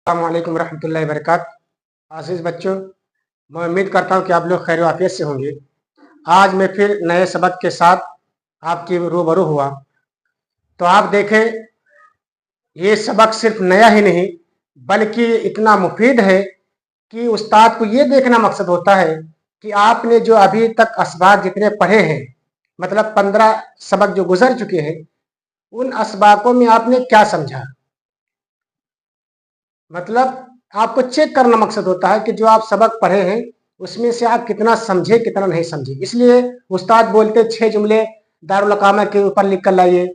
अस्सलामुअलैकुम रहमतुल्लाहि व बरकातहू। अज़ीज़ बच्चों, मैं उम्मीद करता हूँ कि आप लोग खैर आफियत से होंगे। आज मैं फिर नए सबक के साथ आपके रूबरू हुआ। तो आप देखें, ये सबक सिर्फ नया ही नहीं बल्कि इतना मुफीद है कि उस्ताद को ये देखना मकसद होता है कि आपने जो अभी तक असबाक जितने पढ़े हैं, मतलब 15 सबक जो गुजर चुके हैं, उन असबाकों में आपने क्या समझा। मतलब आपको चेक करना मकसद होता है कि जो आप सबक पढ़े हैं उसमें से आप कितना समझे कितना नहीं समझे। इसलिए उस्ताद बोलते 6 जुमले दारुल अकामा के ऊपर लिख कर लाइए,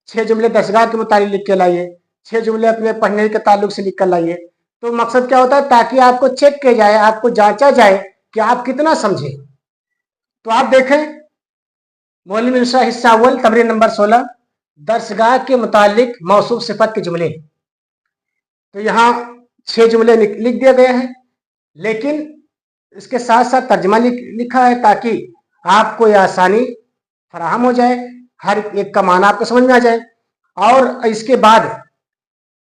6 जुमले दरसगाह के मुतालिक लिख के लाइए, 6 जुमले अपने पढ़ने के ताल्लुक से लिख कर लाइए। तो मकसद क्या होता है, ताकि आपको चेक किया जाए, आपको जांचा जाए कि आप कितना समझे। तो आप देखें, मौलवी मिर्जा हिस्सा अव्वल तमरीन नंबर 16 दरसगाह के मुतालिक मौसूफ सिफत के जुमले। तो यहाँ 6 जुमले लिख दिए गए हैं, लेकिन इसके साथ साथ तर्जमा लिखा है ताकि आपको यह आसानी फराहम हो जाए, हर एक का माना आपको समझ में आ जाए। और इसके बाद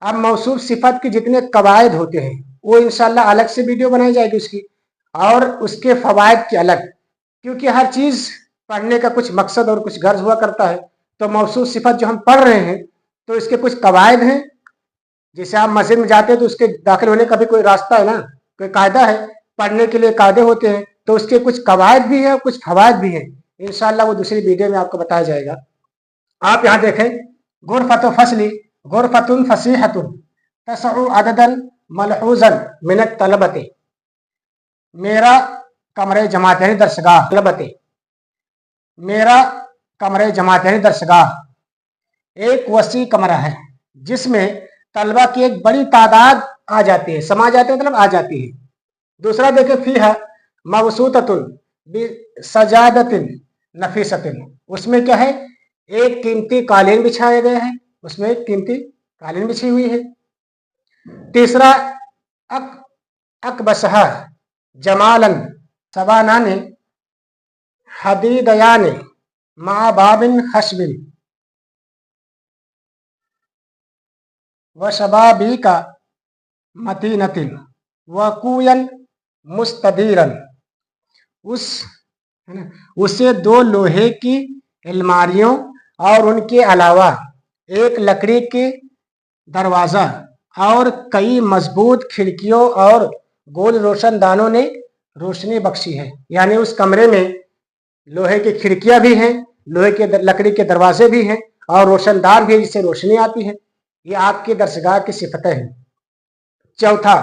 अब मौसूफ सिफत के जितने कवायद होते हैं वो इंशाल्लाह अलग से वीडियो बनाई जाएगी उसकी, और उसके फवायद के अलग, क्योंकि हर चीज़ पढ़ने का कुछ मकसद और कुछ गर्ज हुआ करता है। तो मौसूफ सिफत जो हम पढ़ रहे हैं तो इसके कुछ कवायद हैं। जैसे आप मस्जिद में जाते हैं तो उसके दाखिल होने का भी कोई रास्ता है ना, कोई कायदा है, पढ़ने के लिए कायदे होते हैं। तो उसके कुछ कवायद भी है, कुछ फवायद भी है। इंशाल्लाह वो दूसरी वीडियो में आपको बताया जाएगा। आप यहाँ देखें, गुरफत फसली गुरफतुन फसीहतुन तसउ अददन मलहूजन मिनत तलबते। मेरा कमरे जमात यानी दरसगाह, तलबते मेरा कमरे जमात यानी दरसगाह एक वसी कमरा है जिसमें तलबा की एक बड़ी तादाद आ जाती है, समा जाते हैं, मतलब आ जाती है। दूसरा देखे, फीहा मबसूततुन बिसजादतिन नफीसतिन, उसमें क्या है, एक कीमती कालीन बिछाए गए हैं, उसमें एक कीमती कालीन बिछी हुई है। तीसरा, अकबसहा जमालन सबानाने हदीदयाने मा बाबिन खशबिन व शबाबी का मतीनतिन व कुयन मुस्तदीरन, उसे 2 लोहे की अलमारियों और उनके अलावा एक लकड़ी के दरवाज़ा और कई मजबूत खिड़कियों और गोल रोशनदानों ने रोशनी बख्शी है। यानी उस कमरे में लोहे की खिड़कियां भी हैं, लोहे के लकड़ी के दरवाजे भी हैं और रोशनदान भी, जिससे रोशनी आती है। ये आपके दरसगाह की सिफतें हैं। चौथा,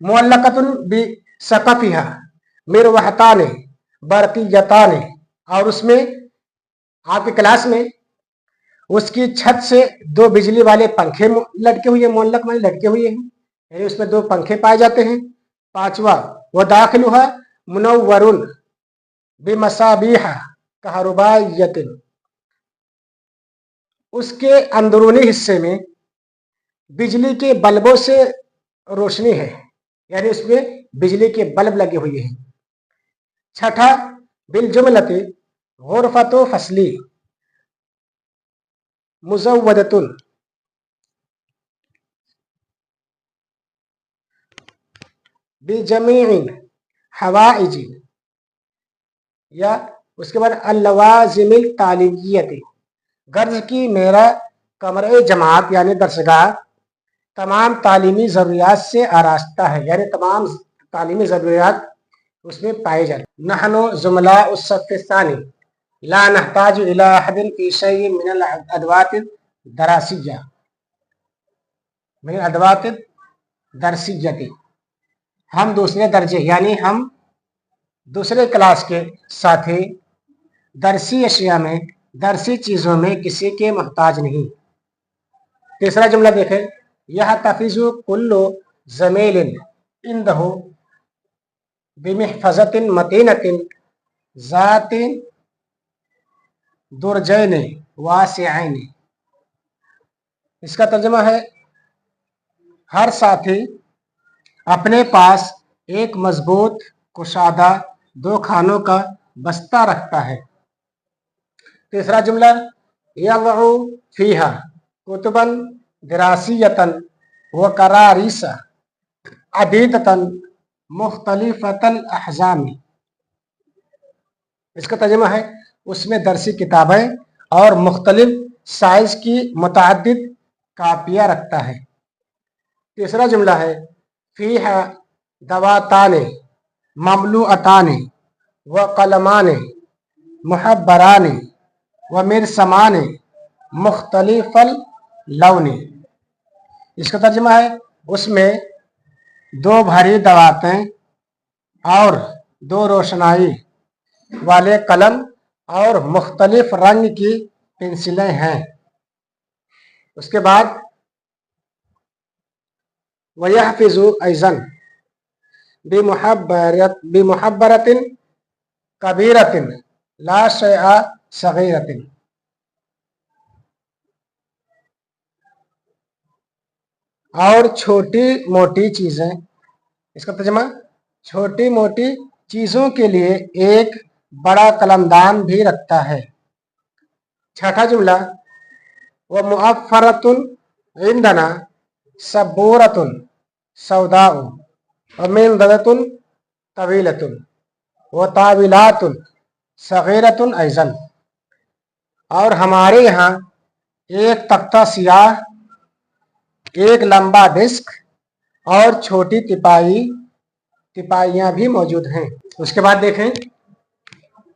मुअल्लकतुन बि सकफिहा मिरवहताने बरकियताने, और उसमें आपके क्लास में उसकी छत से 2 बिजली वाले पंखे लटके हुए, मुअल्लक माने लटके हुए हैं, यानी उसमें 2 पंखे पाए जाते हैं। पांचवा, वह दाखिलुहा मुनव्वरुन बिमसाबीहा कहरुबायतिन, उसके अंदरूनी हिस्से में बिजली के बल्बों से रोशनी है, यानी उसमें बिजली के बल्ब लगे हुए हैं। छठा, बिल जुमलती गुरफतो फसली मुजव्वदतुन बिजमीइन हवाइजिन, या उसके बाद अल्लवाजिमिल तालियती, गर्ज की मेरा कमरे जमात यानी दरसगाह तमाम तालीमी ज़रूरियात से आरास्ता है, यानी तमाम तालीमी ज़रूरियात उसमें पाए जाते। नहनो जुमला उस्सफ़ानी ला नहताजु इला अहदिन फी शैइन मिनल अदवातिद दरासिया मिनल अदवातिद दरसियती, हम दूसरे दर्जे यानी हम दूसरे क्लास के साथी दरसी अशिया में, दरसी चीज़ों में किसी के मोहताज नहीं। तीसरा जुमला देखें, यह तफिज़ु कुल्लु ज़मीलिन इंदहु बिमहफ़ज़तिन मतीनतिन ज़ातिन दुरजैन वासिअैन। इसका तर्जुमा है, हर साथी अपने पास एक मजबूत कुशादा 2 खानों का बस्ता रखता है। तीसरा जुमला, यज़उ फीहा कुतुबन दिरासियतन व करारीसा अदीदतन मुख्तलिफतल अहज़ामी। इसका तर्जुमा है उसमें दरसी किताबें और मुख्तलिफ साइज की मुतअद्दिद कापियाँ रखता है। तीसरा जुमला है फ़ीहा दवाताने ममलूअताने व कलमाने मुहब्बराने व मिरसमाने मुख्तलिफल लौनी। इसका तर्जुमा है उसमें 2 भरी दवातें और 2 रोशनाई वाले कलम और मुख्तलिफ रंग की पेंसिलें हैं। उसके बाद वयहफ़िज़ु अइज़न बिमुहब्बरतिन कबीरतिन ला शैअ सगीरतिन। और छोटी मोटी चीज़ें, इसका तर्जुमा छोटी मोटी चीज़ों के लिए एक बड़ा कलमदान भी रखता है। छठा जुमला व मुअफ़्फ़रतुन इंदना सबूरतुन सौदाउ व मिंददतुन तवीलतुन व ताविलातुन सगीरतुन अइज़न। और हमारे यहाँ एक तख्ता सियाह, एक लंबा डिस्क और छोटी तिपाहियाँ भी मौजूद हैं। उसके बाद देखें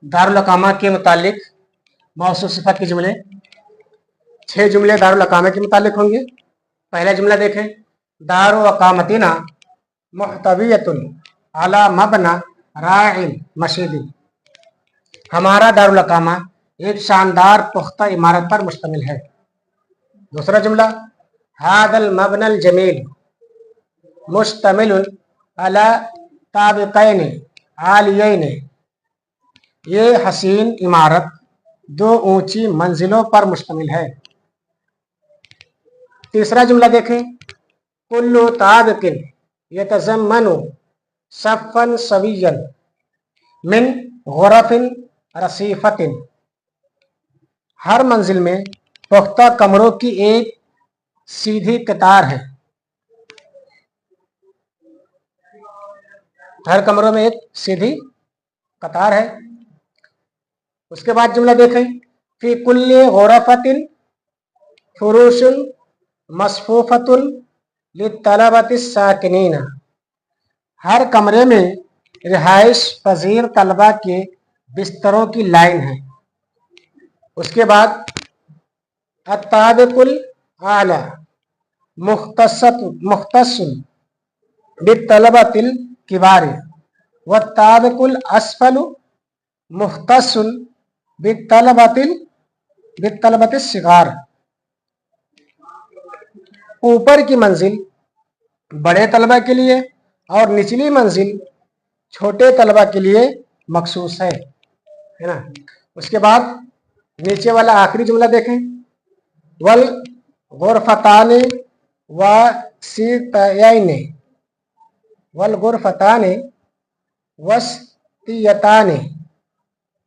दारुल अकामा के मुतालिक मौसूफ़ सिफ़त के जुमले। 6 जुमले दारुल अकामा के मुतालिक होंगे। पहला जुमला देखें दारु अकामतिना मुहतवियतुन अला मबना राइल मशीदी। हमारा दारुल अकामा एक शानदार पुख्ता इमारत पर मुश्तमिल है। दूसरा जुमला हादल मबनल जमील मुश्तमिलुन अला ताबिक़ैन आलियैन। ये हसीन इमारत 2 ऊंची मंजिलों पर मुश्तमिल है। तीसरा जुमला देखें कुल्लु ताबिक़िन यतज़म्मनु सफ़्फ़न सविय्यन मिन ग़ुरफ़िन रसीफ़तिन। हर मंजिल में पुख्ता कमरों की एक सीधी कतार है। हर कमरों में एक सीधी कतार है। उसके बाद जुमला देखें फ़ी कुल्ली ग़ुरफ़तिन फ़ुरूशुन मसफ़ूफ़तुन लित्तलबतिस साकिनीना। हर कमरे में रिहाइश पजीर तलबा के बिस्तरों की लाइन है। उसके बाद अत्ताबिकुल आला मुख्तस्सुन बित्तलबतिल किबारी व ताबिकुल अस्फलु मुख्तस्सुन बित्तलबतिस सिगार। ऊपर की मंजिल बड़े तलबा के लिए और निचली मंजिल छोटे तलबा के लिए मखसूस है ना। उसके बाद नीचे वाला आखिरी जुमला देखें वल गुरफताने व सीतयैने वल गुरफताने वस्तियताने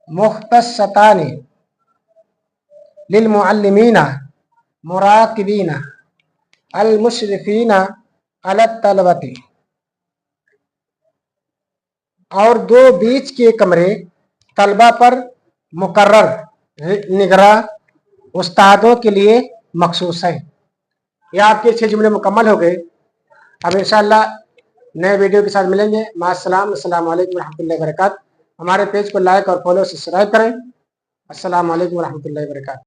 मुख्तस्सताने लिल मुअल्लिमीना मुराकिबीना अल मुशरिफीना अला तलबती। और 2 बीच के कमरे तलबा पर मुकर्रर निगरां उस्तादों के लिए मखसूस है। ये आपके 6 जुमले मुकम्मल हो गए। अब इंशाअल्लाह नए वीडियो के साथ मिलेंगे। मास्सलाम, अस्सलामु अलैकुम रहमतुल्लाहि व बरकातहू। हमारे पेज को लाइक और फॉलो सब्सक्राइब करें। अस्सलामु अलैकुम रहमतुल्लाहि व बरकातहू।